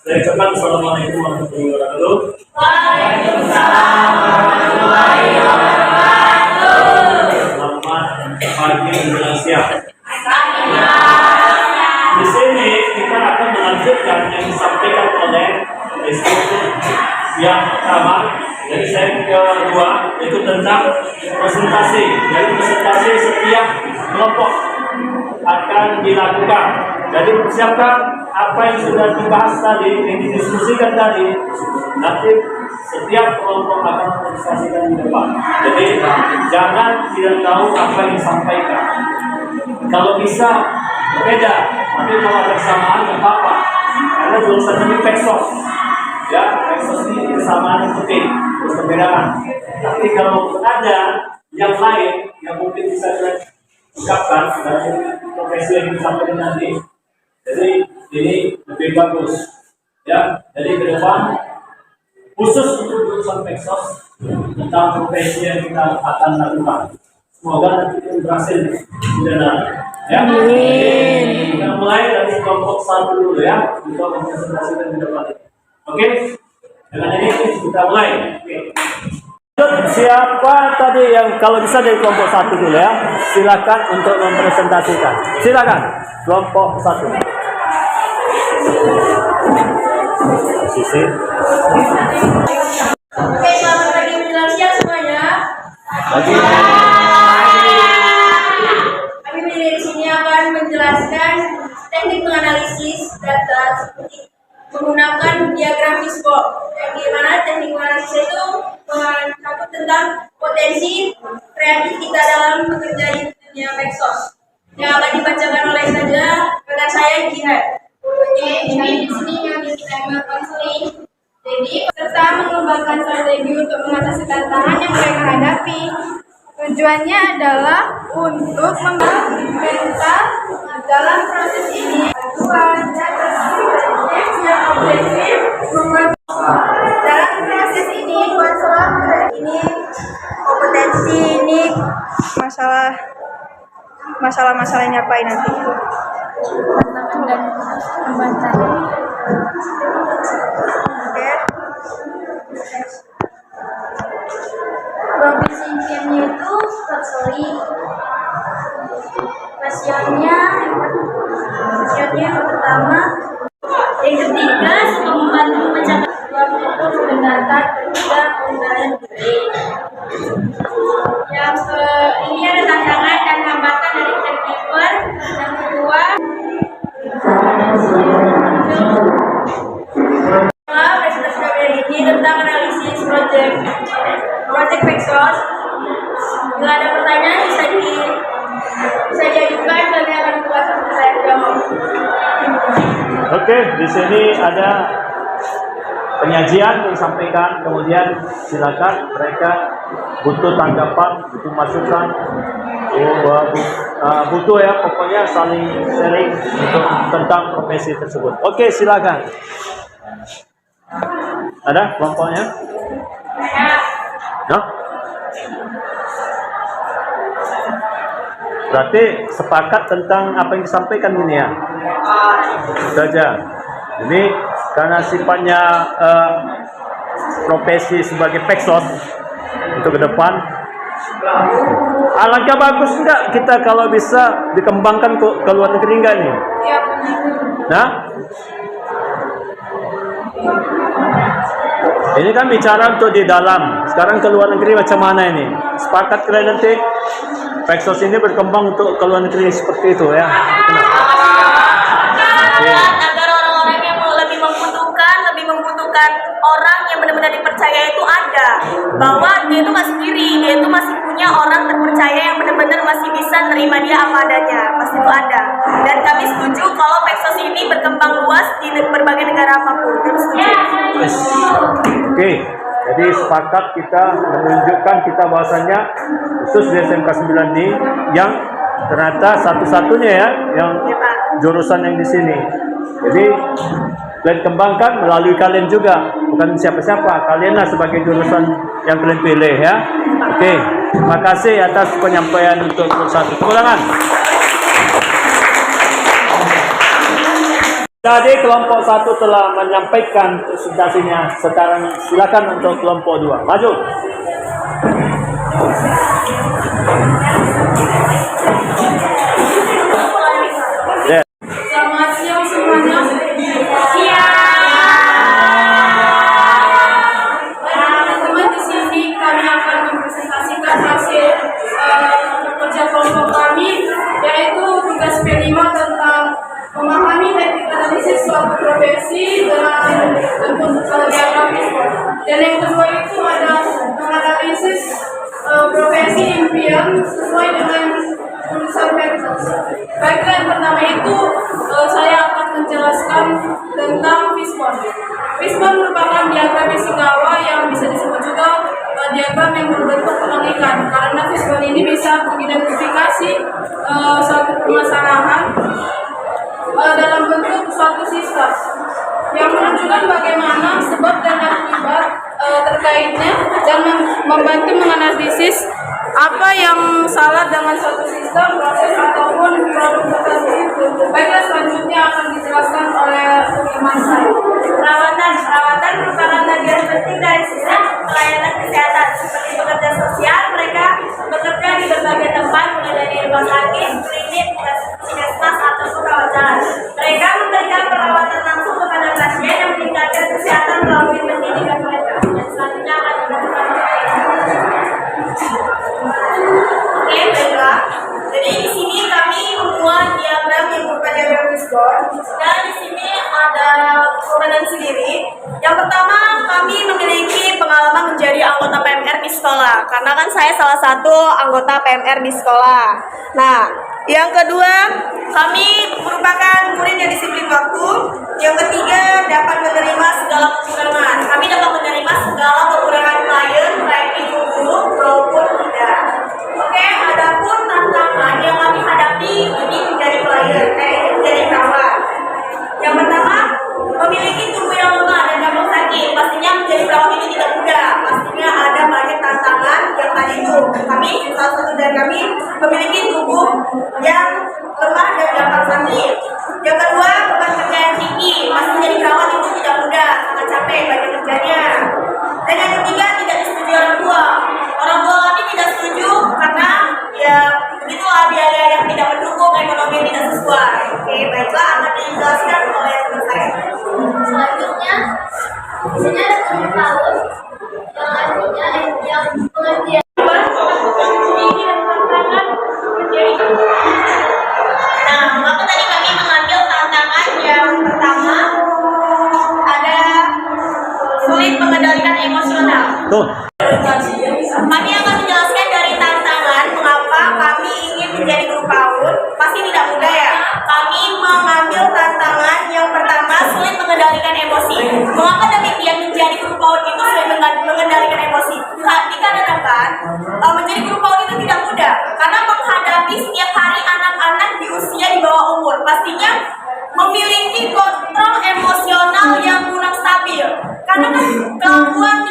Saya ucapkan Assalamualaikum warahmatullahi wabarakatuh. Waalaikumsalam warahmatullahi wabarakatuh. Selamat pagi menjelang siang. Di sini kita akan melanjutkan yang disampaikan oleh instruktur yang pertama. Jadi saya kedua itu tentang presentasi. Jadi presentasi setiap kelompok akan dilakukan. Jadi persiapkan apa yang sudah dibahas tadi, yang didiskusikan tadi. Nanti setiap kelompok akan mempresentasikan di depan. Jadi jangan tidak tahu apa yang disampaikan. Kalau bisa berbeda, tapi kalau bersamaan tidak apa-apa. Karena jurusan ini peksos. Ya, peksos ini kesamaan yang penting, perbedaan. Tapi kalau ada yang lain yang mungkin bisa diungkapkan dari profesi yang disampaikan nanti, jadi ini lebih bagus. Ya, jadi ke depan khusus untuk jurusan peksos tentang profesi yang kita akan lakukan. Semoga nanti kita berhasil di dalam. Ya, kita mulai dari kelompok 1 dulu ya, untuk mempresentasikan di depan. Oke, dengan ini kita mulai. Oke. Siapa tadi yang kalau bisa dari kelompok 1 dulu ya, silakan untuk mempresentasikan. Silakan kelompok 1. Sisi. Oke, selamat pagi menjelang siang semuanya. Pagi. Kami di sini akan menjelaskan teknik menganalisis data seperti menggunakan diagram fishbowl. Yang dimana teknik menganalisis itu mencakup tentang potensi kreatif kita dalam bekerja di dunia peksos. Yang akan dibacakan oleh rekan saya Jihad. Oke, ini di sini yang disclaimer konseling. Jadi peserta mengembangkan strategi untuk mengatasi tantangan yang mereka hadapi. Tujuannya adalah untuk membangun mental dalam proses ini. Tujuan dan yang objektif dalam proses ini ini kompetensi ini masalah ini apa nanti? Tantangan dan hambatan. Oke. Profesi impiannya itu story. Pasionnya yang pertama. Yang ketiga, membantu mencapai suatu kebenaran ketiga pengendalian budaya. Yang ini ada tantangan dan hambatan dari caregiver. Yang kedua, presentasi kami ini tentang analisis project peksos. Bila ada pertanyaan bisa diajukan, kami akan buat saya jawab. Oke, di sini ada penyajian yang disampaikan, kemudian silakan mereka butuh tanggapan, butuh masukan, butuh ya pokoknya saling sharing untuk tentang profesi tersebut. Oke, silakan. Ada kelompoknya? No? Berarti sepakat tentang apa yang disampaikan ini ya? Saja. Ini karena sifatnya profesi sebagai peksos untuk ke depan, alangkah bagus enggak kita kalau bisa dikembangkan ke luar negeri enggak nih? Nah, ini kan bicara untuk di dalam. Sekarang ke luar negeri macam mana ini? Sepakat kalian nanti peksos ini berkembang untuk ke luar negeri seperti itu ya? Agar orang-orang yang lebih membutuhkan orang yang benar-benar dipercaya itu ada, bahwa dia itu masih sendiri, dia itu masih punya orang terpercaya yang benar-benar masih bisa nerima dia apa adanya, pasti itu ada. Dan kami setuju kalau peksos ini berkembang luas di berbagai negara apapun. Kami setuju. Oke, jadi sepakat kita menunjukkan kita bahwasanya khusus di SMK 9 ini yang ternyata satu-satunya ya yang jurusan yang di sini. Jadi kalian kembangkan melalui kalian juga, bukan siapa-siapa. Kalianlah sebagai jurusan yang kalian pilih ya. Oke, terima kasih atas penyampaian untuk jurusan. Tepuk tangan. Tadi kelompok 1 telah menyampaikan presentasinya. Sekarang silakan untuk kelompok 2. Maju. Ya. Selamat siang semuanya. Teman-teman, di sini kami akan mempresentasikan hasil kerja kelompok kami, yaitu tugas P5 tentang memahami teknik analisis suatu profesi dengan bentuk diagramis. Dan yang kedua itu ada menganalisis profesi impian sesuai dengan tulisan Pensos. Baiklah, yang pertama itu saya akan menjelaskan tentang fishbone. Fishbone merupakan diagram Ishikawa yang bisa disebut juga diagram yang berbentuk tulang ikan, karena fishbone ini bisa mengidentifikasi suatu permasalahan dalam bentuk suatu sistem yang menunjukkan bagaimana sebab dan akibat terkaitnya dan membantu menganalisis apa yang salah dengan suatu sistem, proses ataupun produk tertentu. Baiklah, selanjutnya akan dijelaskan oleh teman saya. Perawatan merupakan bagian penting dari sistem pelayanan kesehatan. Seperti pekerja sosial, mereka bekerja di berbagai tempat, mulai dari rumah sakit, klinik, puskesmas, ataupun rawat jalan. Mereka memberikan perawatan langsung kepada pasien yang meningkatkan kesehatan melalui pendidikan mereka. Dan selanjutnya akan dilakukan Oke, baiklah. Jadi di sini kami membuat diagram yang berupa diagram fishbone. Dan di sini ada kompetensi diri. Yang pertama, kami memiliki pengalaman menjadi anggota PMR di sekolah. Karena kan saya salah satu anggota PMR di sekolah. Nah, yang kedua, kami merupakan murid yang disiplin waktu. Yang ketiga, dapat menerima segala kekurangan. Kami dapat menerima segala kekurangan klien, baik itu buruk maupun tidak. Oke, adapun tantangan yang kami hadapi ini menjadi klien, menjadi kawan. Yang pertama, memiliki tubuh yang lemah dan gampang sakit. Pastinya menjadi perawat ini tidak mudah. Pastinya ada banyak tantangan yang tadi itu. Kami, salah satu dari kami, memiliki tubuh yang lemah dan gampang sakit. Yang kedua, beban kerja yang tinggi. Pasti menjadi perawat itu tidak mudah, sangat capek, banyak kerjanya. Dan yang ketiga, tidak disetujui orang tua. Orang tua kami tidak setuju karena ya begitulah biaya yang tidak mendukung, ekonomi yang tidak sesuai. Oke, baiklah, akan dijelaskan oleh teman saya. Selanjutnya, di sini ada tujuh tahun yang artinya yang pengertian. Nah, maka tadi kami mengambil tantangan yang pertama ada sulit mengendalikan emosional. Tuh. Kami akan menjelaskan dari tantangan mengapa kami ingin menjadi guru PAUD. Pasti tidak mudah ya. Kami mengambil tantangan yang pertama sulit mengendalikan emosi. Mengapa demikian menjadi guru PAUD itu sulit mengendalikan emosi? Dikarenakan menjadi guru PAUD itu tidak mudah karena menghadapi setiap hari anak-anak di usia di bawah umur. Pastinya memiliki kontrol emosional yang kurang stabil. Karena kan kelakuan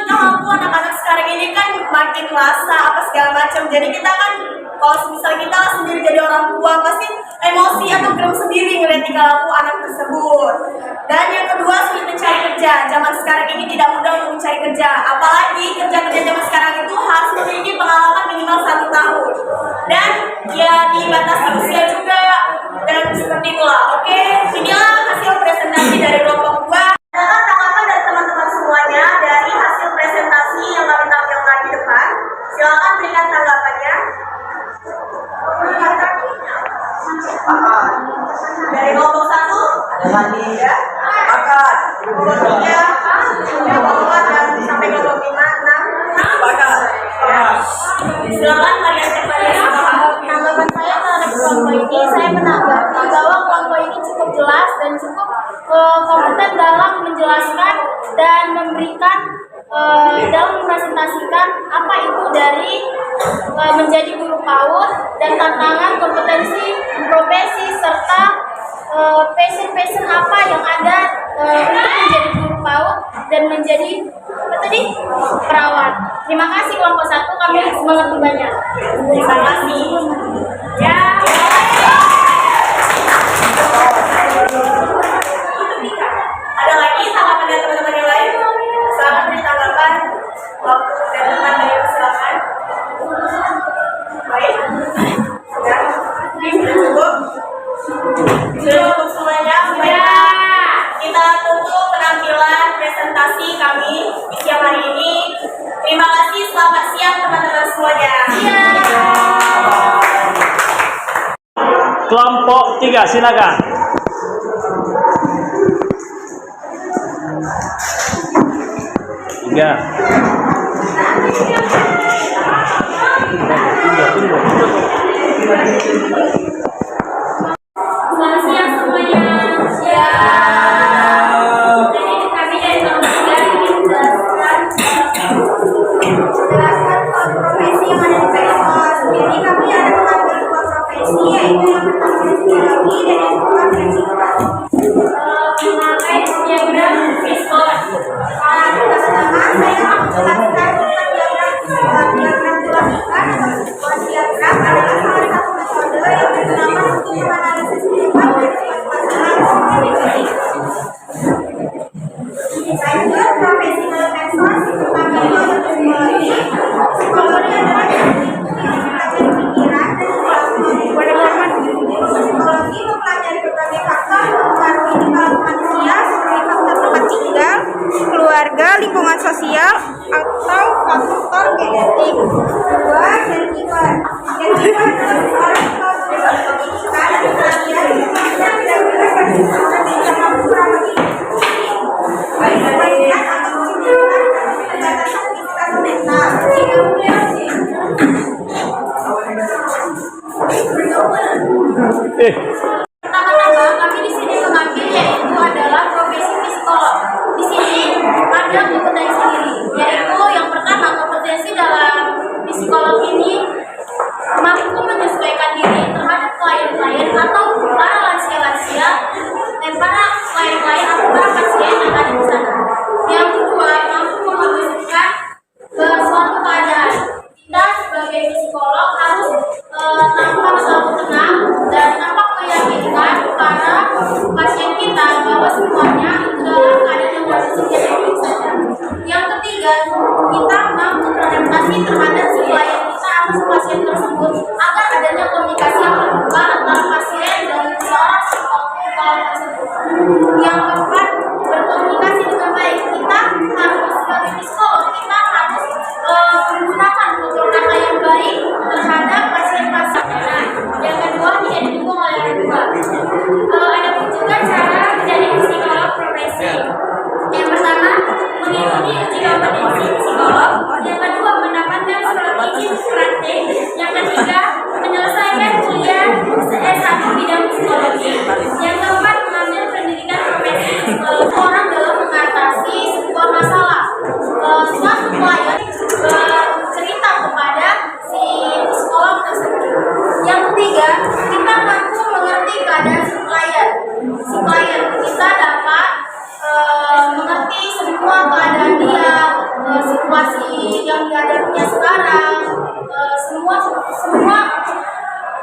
anak-anak sekarang ini kan makin rasa apa segala macam. Jadi kita kan kalau misalnya kita sendiri jadi orang tua pasti emosi atau geram sendiri ngeliat tingkah laku anak tersebut. Dan yang kedua, sulit mencari kerja. Zaman sekarang ini tidak mudah untuk mencari kerja. Apalagi kerja-kerja zaman sekarang itu harus memiliki pengalaman minimal 1 tahun. Dan ya dibatasi usia juga. Dan seperti itulah. Oke, inilah hasil presentasi dari kelompok 2. Ada tanggapan dari teman-teman semuanya dari hasil presentasi yang kami tampilkan di depan. Silakan berikan tanggapannya. Dari kelompok 1 ada Mandi ya, Bakat. Kelompok 3 kelompok 4 dan sampai kelompok 5, 6 Bakat. Silakan kalian kembali. Tanggapan saya terhadap kelompok ini, saya menanggapi bahwa kelompok ini cukup jelas dan cukup kompeten dalam menjelaskan dan memberikan dalam mempresentasikan apa itu dari menjadi guru PAUD dan tantangan kompetensi profesi serta passion apa yang ada untuk menjadi guru PAUD dan menjadi apa tadi perawat. Terima kasih kelompok 1, kami mengerti banyak. Terima kasih. Ya. ada teman-teman yang lain, silakan ditanggapan waktu dan tempat dari silakan. Baik, sudah. Ini sudah cukup. Sudah cukup semuanya. Baiklah, kita tunggu penampilan presentasi kami di siang hari ini. Terima kasih, selamat siang teman-teman semuanya. Kelompok 3, silakan. Tiga. Selamat siang semuanya. Siang. Jadi kami dari kelompok 3 ingin menjelaskan soal profesi yang ada di PSOS. Jadi kami ada mengambil 2 profesi, yaitu yang pertama psikologi dan yang kedua fisika. Memakai diagram PSOS. Pertama-tama saya akan menjelaskan tentang diagram tulang ikan atau sebuah diagram adalah salah satu metode yang digunakan untuk menganalisis kehidupan dan masalah definisi. Lanjut, profesi medsos kami mengambil psikologi. Psikologi adalah ilmu yang mempelajari pikiran dan perilaku. Psikologi mempelajari berbagai faktor yang mempengaruhi perilaku manusia seperti faktor tempat tinggal, keluarga, lingkungan sosial, atau faktor genetik. Kedua, caregiver. Caregiver adalah seorang yang pendidikan dan pelatihan yang benar-benar berkesan dan mampu merawat baik-baiknya atau menyebabkan keterbatasan fisik atau mental. Pertama-tama kami di sini mengambil yaitu adalah profesi psikolog. Di sini ada kompetensi diri, yaitu yang pertama kompetensi dalam psikolog ini mampu menyesuaikan diri terhadap klien-klien atau para lansia-lansia dan para klien-klien atau para pasien yang ada di sana. Yang kedua, mampu mengeluarkan suatu keadaan. Kita sebagai psikolog harus tampak selalu tenang dan tampak meyakinkan para pasien kita bahwa semuanya dalam keadaan yang positif dan baik saja. Yang ketiga, kita mampu beradaptasi terhadap si klien kita atau si pasien tersebut agar adanya komunikasi yang terbuka antara pasien dan seorang psikolog tersebut. Yang keempat, berkomunikasi dengan baik. Kita harus sebagai psikolog kita harus menggunakan tutur kata yang baik terhadap pasien-pasien. Yang kedua, tidak didukung oleh yang kedua. Ada pun juga cara menjadi psikolog profesi. Yang pertama, mengikuti uji kompetensi psikolog. Yang kedua, mendapatkan surat izin praktek. Yang ketiga, menyelesaikan kuliah S1 bidang psikologi. Yang keempat, mengambil pendidikan profesi psikolog orang dalam mengatasi sebuah masalah. Suatu klien cerita kepada si psikolog tersebut. Yang ketiga, kita mampu mengerti keadaan si klien. Si klien kita dapat mengerti semua keadaan dia, situasi yang dihadapinya sekarang, semua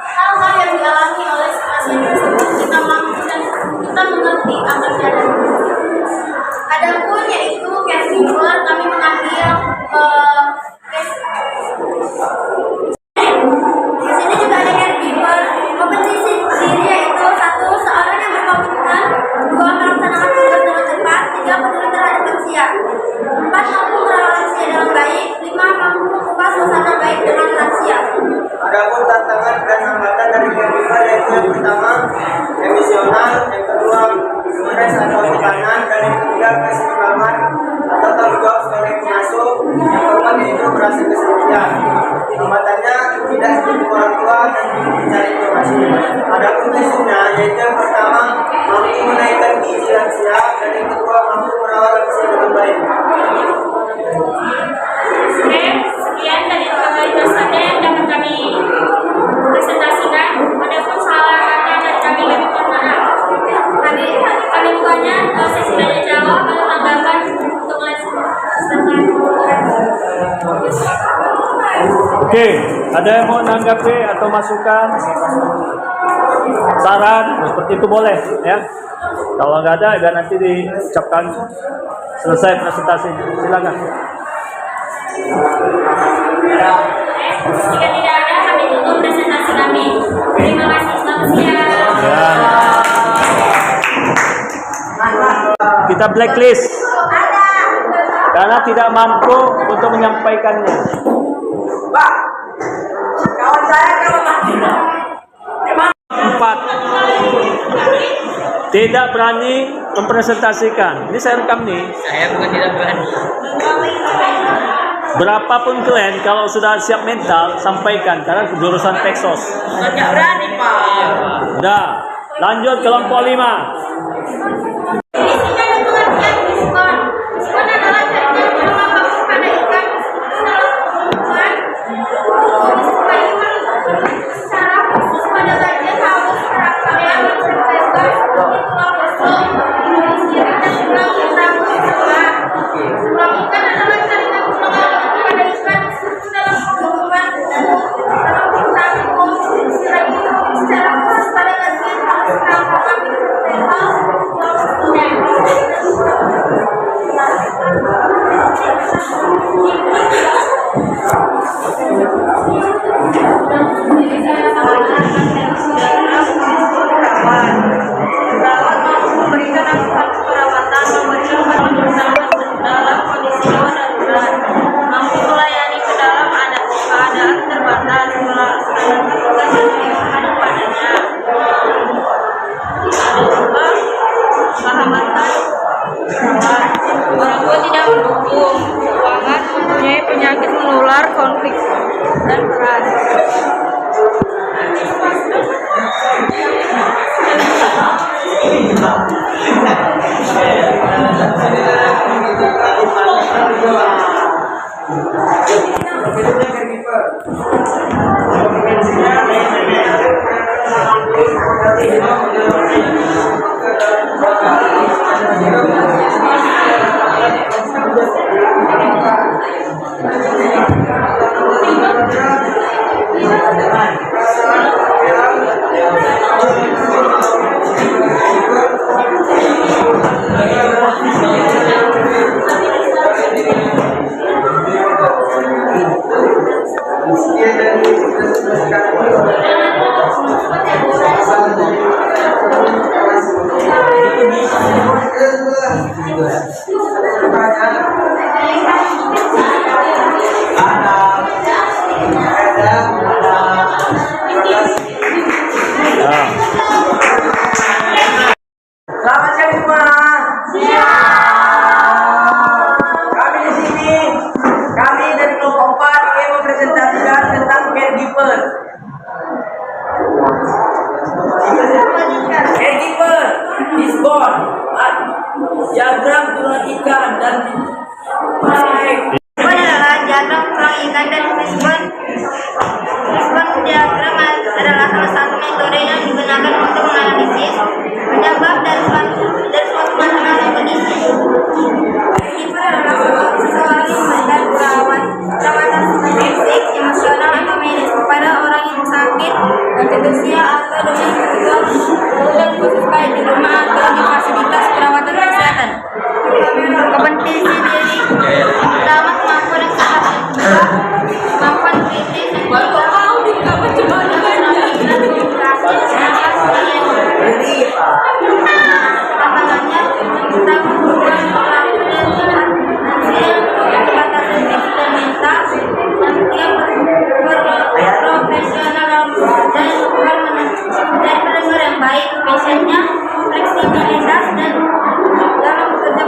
hal-hal yang dialami oleh si pasien tersebut kita mampu dan kita mengerti apa keadaan. Adapun yaitu caregiver, kami mengambil di sini juga ada caregiver. Kompetensi diri yaitu 1. Seorang yang berkomitmen, 2. Melaksanakan tugas dengan cepat, 3. Peduli terhadap lansia, 4. Mampu merawat lansia dengan baik, 5. Mampu mengubah suasana baik dengan lansia. Adapun tantangan dan hambatan dari caregiver yaitu yang pertama emosional, yang kedua stres atau tekanan, dan yang ketiga keseimbangan atau tanggung jawab sebagai pengasuh, yang keempat yaitu merasa kesepian. Hambatannya tidak setuju orang tua dan mencari informasi. Adapun hasilnya yaitu yang pertama mampu menaikkan gizi lansia, dan yang kedua mampu merawat lansia dengan baik. Oke, sekian dari totalitas ada yang dapat kami presentasikan. Adapun salah kata dari kami mohon maaf. Kami bukanya sesi tanya jawab atau tanggapan untuk Oke, ada yang mau menanggapi atau masukan? Saran, seperti itu boleh ya. Kalau nggak ada, biar nanti diucapkan selesai presentasi. Silakan. Jika tidak ada, kami tutup presentasi kami. Terima kasih, selamat siang. Ya. Kita blacklist karena tidak mampu untuk menyampaikannya. Pak, kawan saya kalau mati. 4. Tidak berani mempresentasikan. Ini saya rekam nih. Saya bukan tidak berani. Berapapun kalian kalau sudah siap mental sampaikan karena jurusan Texas. Bukan tidak berani, Pak. Udah, lanjut kelompok 5. Isinya dan pengertian diskon. Diskon adalah jaringan yang membangun pada ikan dalam hubungan secara khusus pada bagian halus rangkaian yang berbebas di tulang rusuk, di sirip dan tulang hitam bersama. Tulang ikan adalah jaringan tulang pada ikan dalam hubungan dalam hitam sirip secara khusus pada bagian halus rangkaian berbebas. Memberikan asuransi perawatan, memberikan perawatan dalam kondisi darurat, mampu melayani ke dalam keadaan terbatas, melaksanakan tugas yang ada padanya. Ada juga sahabatan perawat. Orang tua tidak mendukung keuangan, mempunyai penyakit menular, konflik dan berat. Selamat siang semua. Kami di sini, kami dari kelompok 4 ingin mempresentasikan tentang caregiver. Caregiver is born. Diagram tulang ikan dan Adalah diagram tulang ikan dan fishbone. Fishbone diagram adalah salah satu metode yang digunakan untuk menganalisis penyebab dari suatu masalah atau kondisi. Caregiver adalah seseorang yang memberikan perawatan fisik, emosional atau medis kepada orang yang sakit, lanjut usia atau dengan kebutuhan khusus baik di rumah atau di fasilitas perawatan kesehatan. Kompetensi diri pertama kemampuan kemampuan kritis tantangannya tentang hubungan pelaku dan keterbatasan fisik dan mental, yang profesional dalam bekerja dan pendengar yang baik, passionnya, fleksibilitas dan dalam bekerja.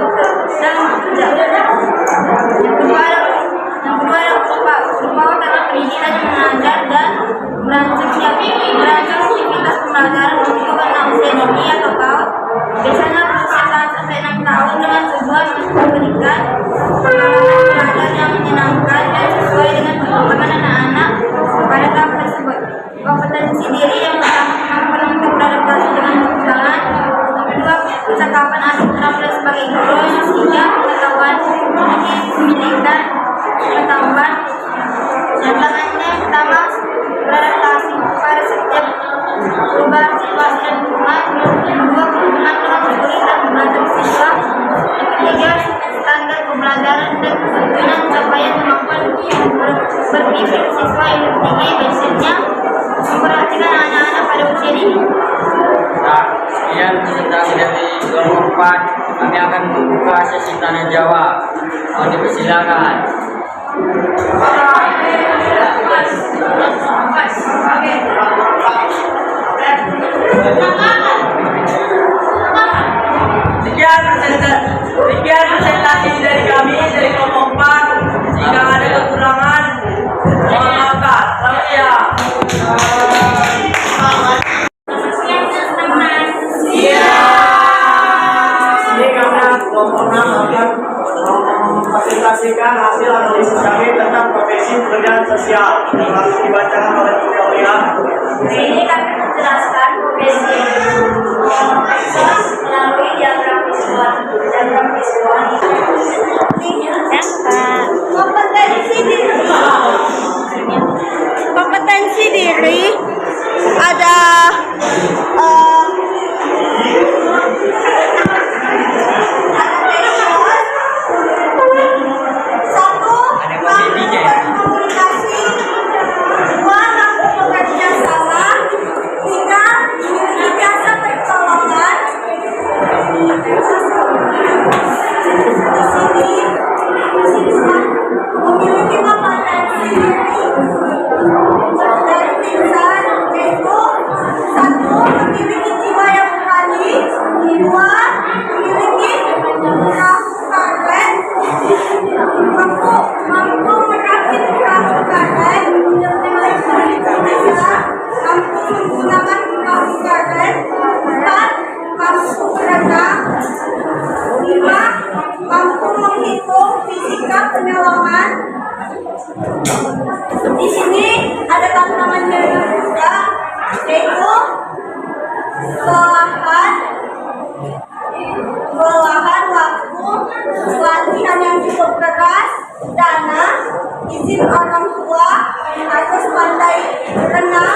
seperti siswa yang tinggi biasanya memperhatikan anak-anak pada usia dini. Nah, sekian presentasi dari kelompok 4. Kami akan membuka sesi tanya jawab. Mohon dipersilakan. Sekian presentasi dari kami dari kelompok 4. Jika ada kekurangan, mohon maaf. Selamat siang. Ini kami kelompok 6 akan mempresentasikan hasil analisis kami tentang profesi pekerjaan sosial yang harus dibacakan oleh beliau. Ini kami menjelaskan profesi sos melalui diagram visual. Diagram visual Kompetensi diri ada satu, komunikasi, dua, mampu bekerja sama, tiga, jasa pertolongan. Memiliki kompetensi dari insan yaitu satu, memiliki jiwa yang berani, dua, memiliki perahu karet, mampu merakit perahu karet, tiga, mampu menggunakan perahu karet, empat, mampu berenang, lima, mampu menghitung fisika penyelamatan. Di sini ada tantangannya juga, yaitu kelelahan waktu, latihan yang cukup keras, dana, izin orang tua, harus pandai renang,